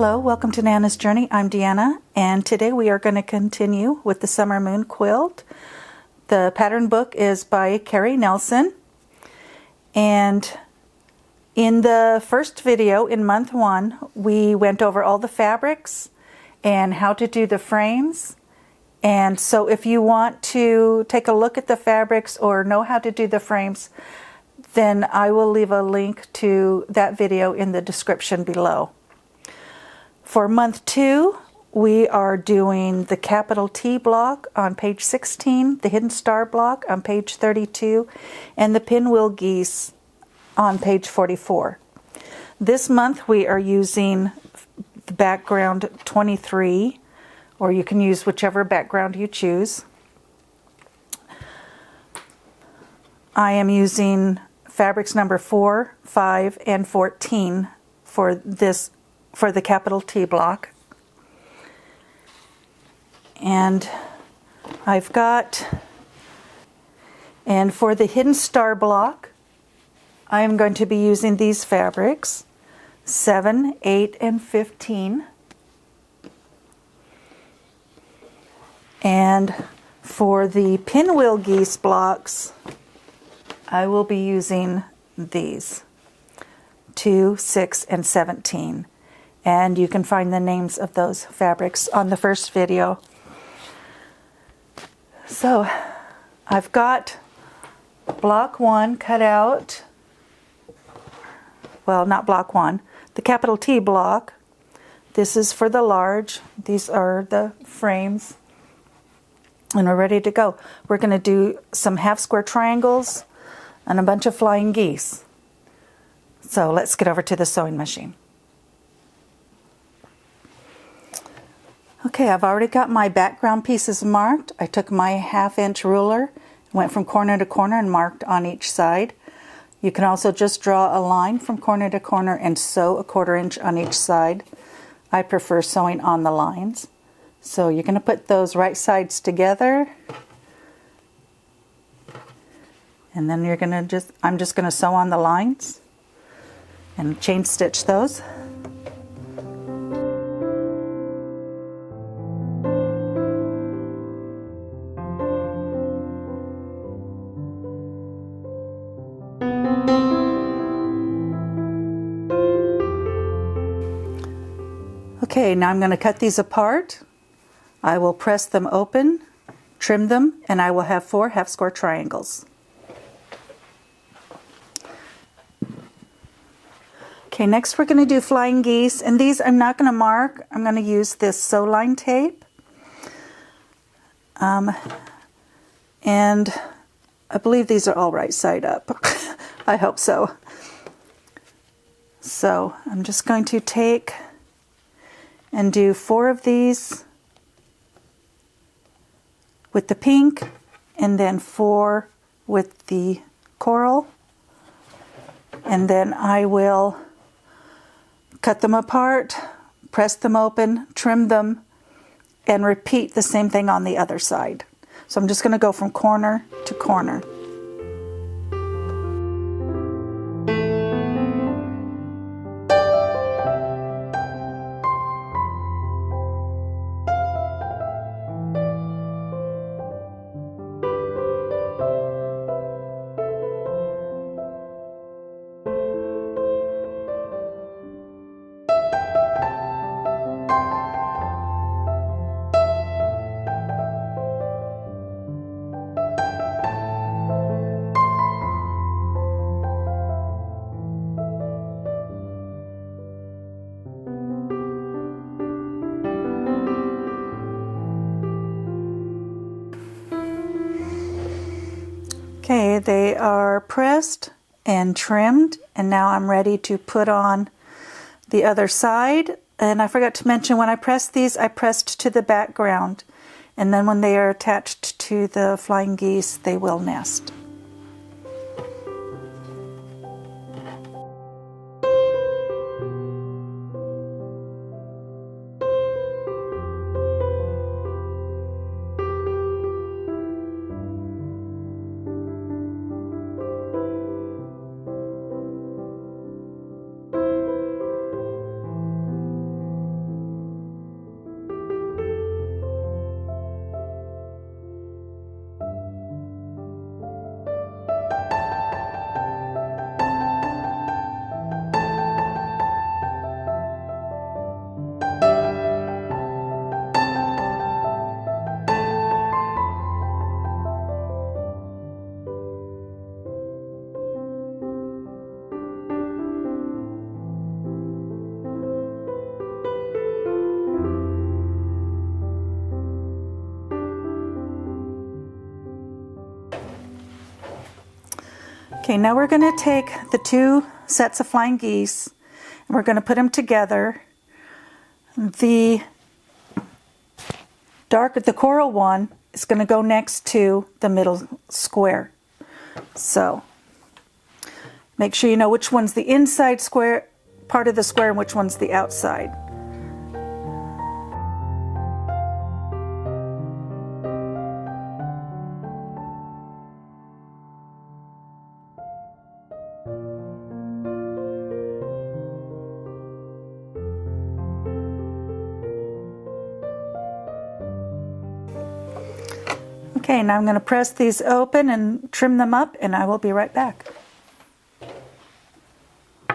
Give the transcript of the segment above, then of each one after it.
Hello, welcome to Nana's Journey. I'm Deanna, and today we are going to continue with the Summer Moon quilt. The pattern book is by Carrie Nelson, and in the first video in month 1 we went over all the fabrics and how to do the frames. And so if you want to take a look at the fabrics or know how to do the frames, then I will leave a link to that video in the description below. For month 2, we are doing the capital T block on page 16, the hidden star block on page 32, and the Pinwheel Geese on page 44. This month we are using the background 23, or you can use whichever background you choose. I am using fabrics number 4, 5, and 14 for the capital T block. And for the hidden star block, I am going to be using these fabrics, 7, 8, and 15. And for the Pinwheel Geese blocks, I will be using these, 2, 6, and 17. And you can find the names of those fabrics on the first video. So I've got block 1 cut out. Well, not block 1, the capital T block. This is for the large. These are the frames. And we're ready to go. We're going to do some half square triangles and a bunch of flying geese. So let's get over to the sewing machine. Okay, I've already got my background pieces marked. I took my 1/2 inch ruler, went from corner to corner and marked on each side. You can also just draw a line from corner to corner and sew a 1/4 inch on each side. I prefer sewing on the lines. So you're going to put those right sides together. And then I'm just going to sew on the lines and chain stitch those. Okay, now I'm going to cut these apart. I will press them open, trim them, and I will have 4 half square triangles. Okay, next we're going to do flying geese, and these I'm not going to mark. I'm going to use this sew line tape. And I believe these are all right side up. I hope so. So I'm just going to take and do 4 of these with the pink, and then 4 with the coral, and then I will cut them apart, press them open, trim them, and repeat the same thing on the other side. So I'm just going to go from corner to corner. Okay, they are pressed and trimmed, and now I'm ready to put on the other side. And I forgot to mention, when I pressed these, I pressed to the background, and then when they are attached to the flying geese, they will nest. Okay, now we're going to take the two sets of flying geese and we're going to put them together. The coral one is going to go next to the middle square. So make sure you know which one's the inside square part of the square and which one's the outside. Okay, now I'm going to press these open and trim them up, and I will be right back.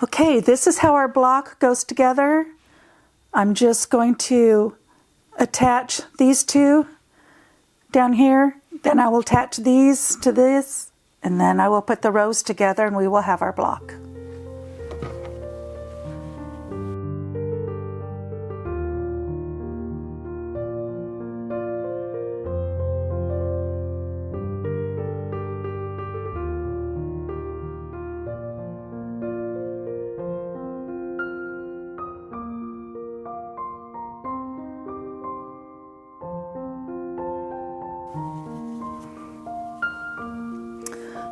Okay, this is how our block goes together. I'm just going to attach these two down here, then I will attach these to this, and then I will put the rows together and we will have our block.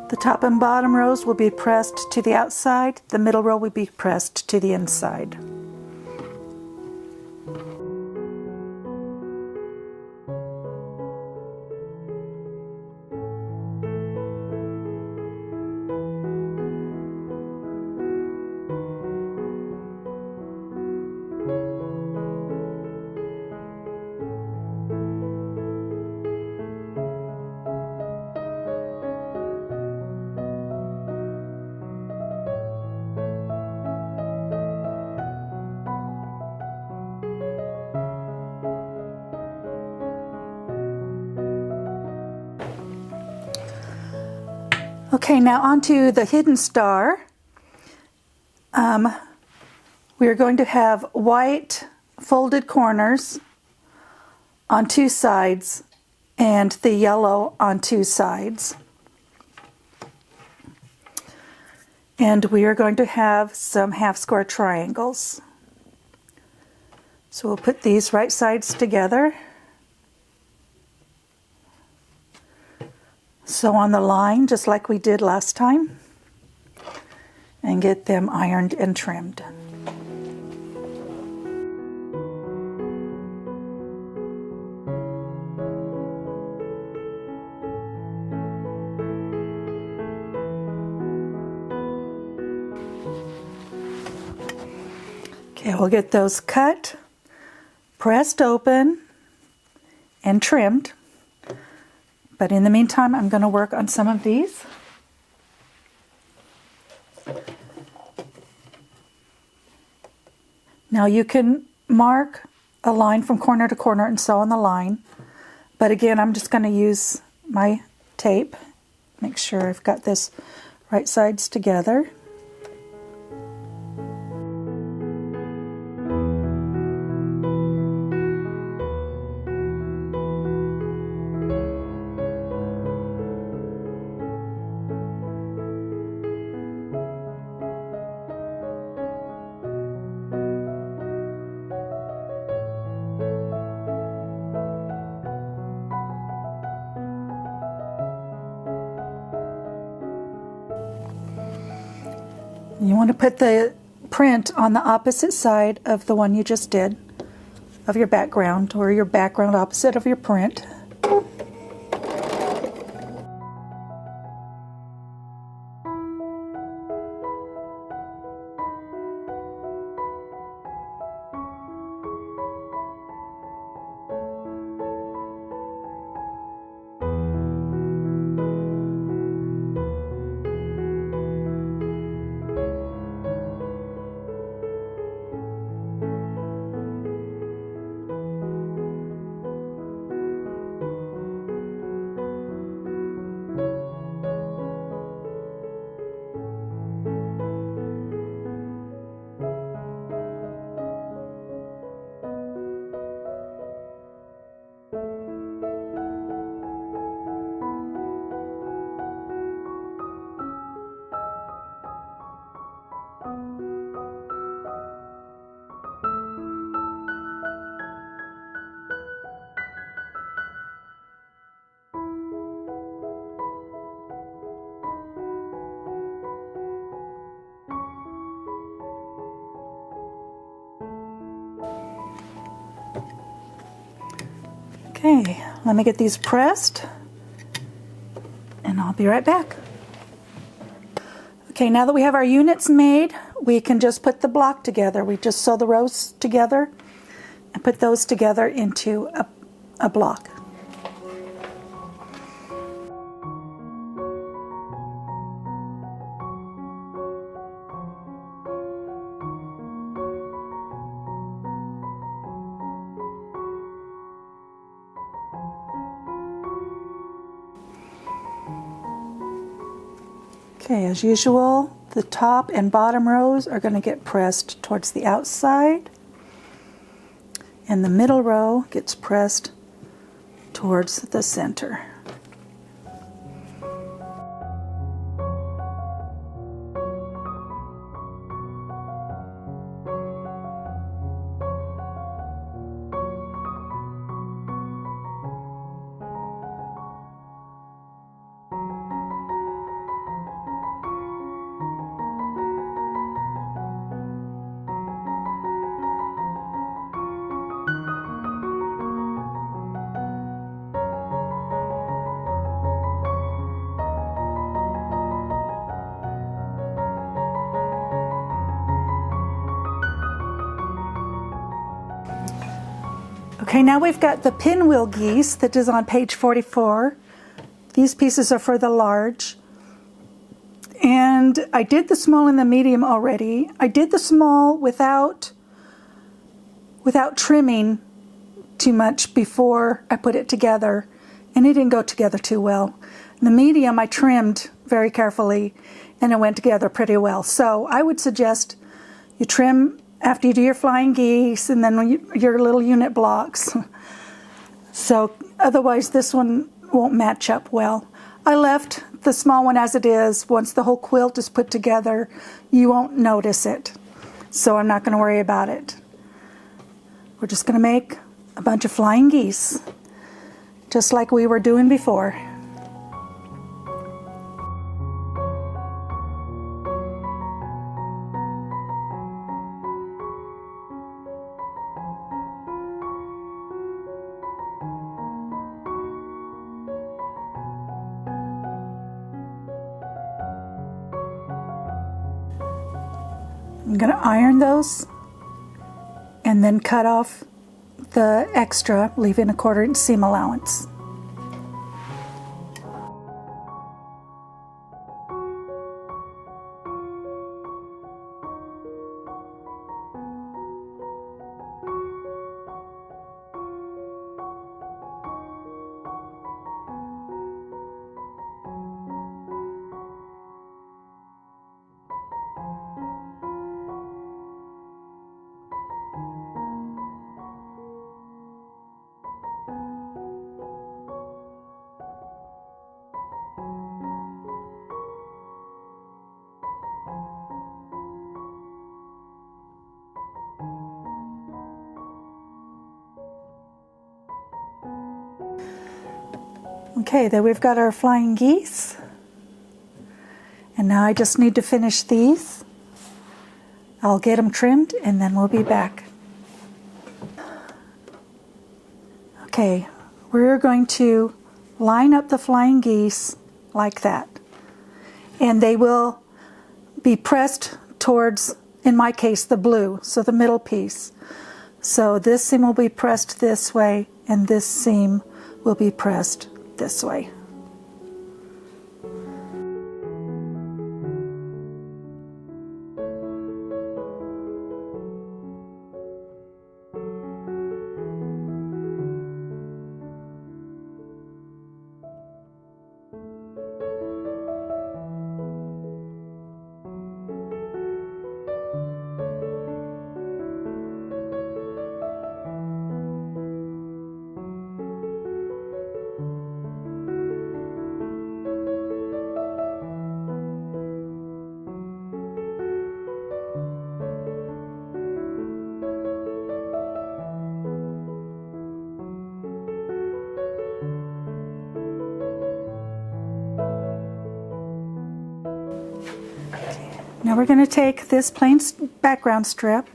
The top and bottom rows will be pressed to the outside, the middle row will be pressed to the inside. Okay, now onto the hidden star. We are going to have white folded corners on two sides and the yellow on two sides. And we are going to have some half square triangles. So we'll put these right sides together. Sew on the line just like we did last time and get them ironed and trimmed. Okay, we'll get those cut, pressed open, and trimmed. But in the meantime, I'm going to work on some of these. Now you can mark a line from corner to corner and sew on the line. But again, I'm just going to use my tape. Make sure I've got this right sides together. You want to put the print on the opposite side of the one you just did, of your background, or your background opposite of your print. Okay, let me get these pressed and I'll be right back. Okay, now that we have our units made, we can just put the block together. We just sew the rows together and put those together into a block. Okay, as usual, the top and bottom rows are going to get pressed towards the outside, and the middle row gets pressed towards the center. Okay, now we've got the Pinwheel Geese that is on page 44. These pieces are for the large. And I did the small and the medium already. I did the small without trimming too much before I put it together, and it didn't go together too well. The medium I trimmed very carefully, and it went together pretty well. So I would suggest you trim after you do your flying geese and then your little unit blocks. So otherwise this one won't match up well. I left the small one as it is. Once the whole quilt is put together, you won't notice it. So I'm not going to worry about it. We're just going to make a bunch of flying geese, just like we were doing before. I'm going to iron those and then cut off the extra, leaving a 1/4 inch seam allowance. Okay, then we've got our flying geese. And now I just need to finish these. I'll get them trimmed and then we'll be back. Okay, we're going to line up the flying geese like that. And they will be pressed towards, in my case, the blue, so the middle piece. So this seam will be pressed this way and this seam will be pressed this way. Now we're going to take this plain background strip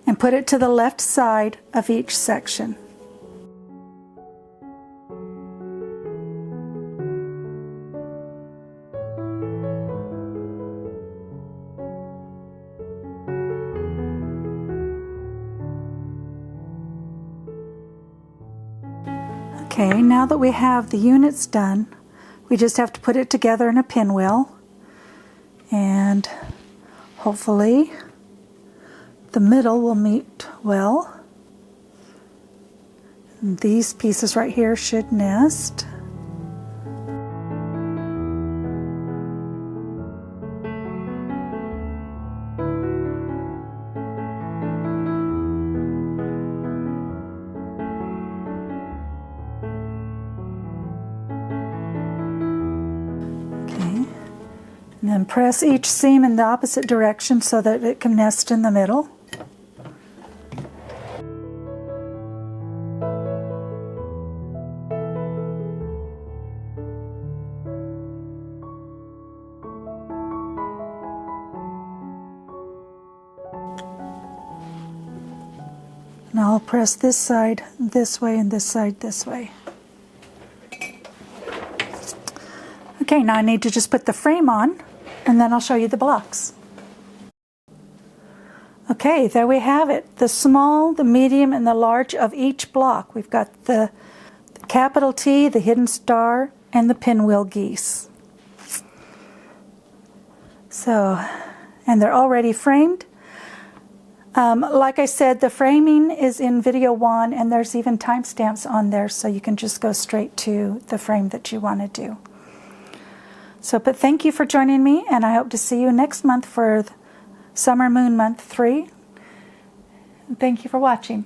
and put it to the left side of each section. Okay, now that we have the units done, we just have to put it together in a pinwheel, and hopefully the middle will meet well. And these pieces right here should nest. And then press each seam in the opposite direction so that it can nest in the middle. And I'll press this side this way and this side this way. Okay, now I need to just put the frame on, and then I'll show you the blocks. Okay, there we have it. The small, the medium, and the large of each block. We've got the capital T, the hidden star, and the pinwheel geese. So, and they're already framed. Like I said, the framing is in video 1, and there's even timestamps on there, so you can just go straight to the frame that you want to do. So, but thank you for joining me, and I hope to see you next month for Summer Moon Month 3. Thank you for watching.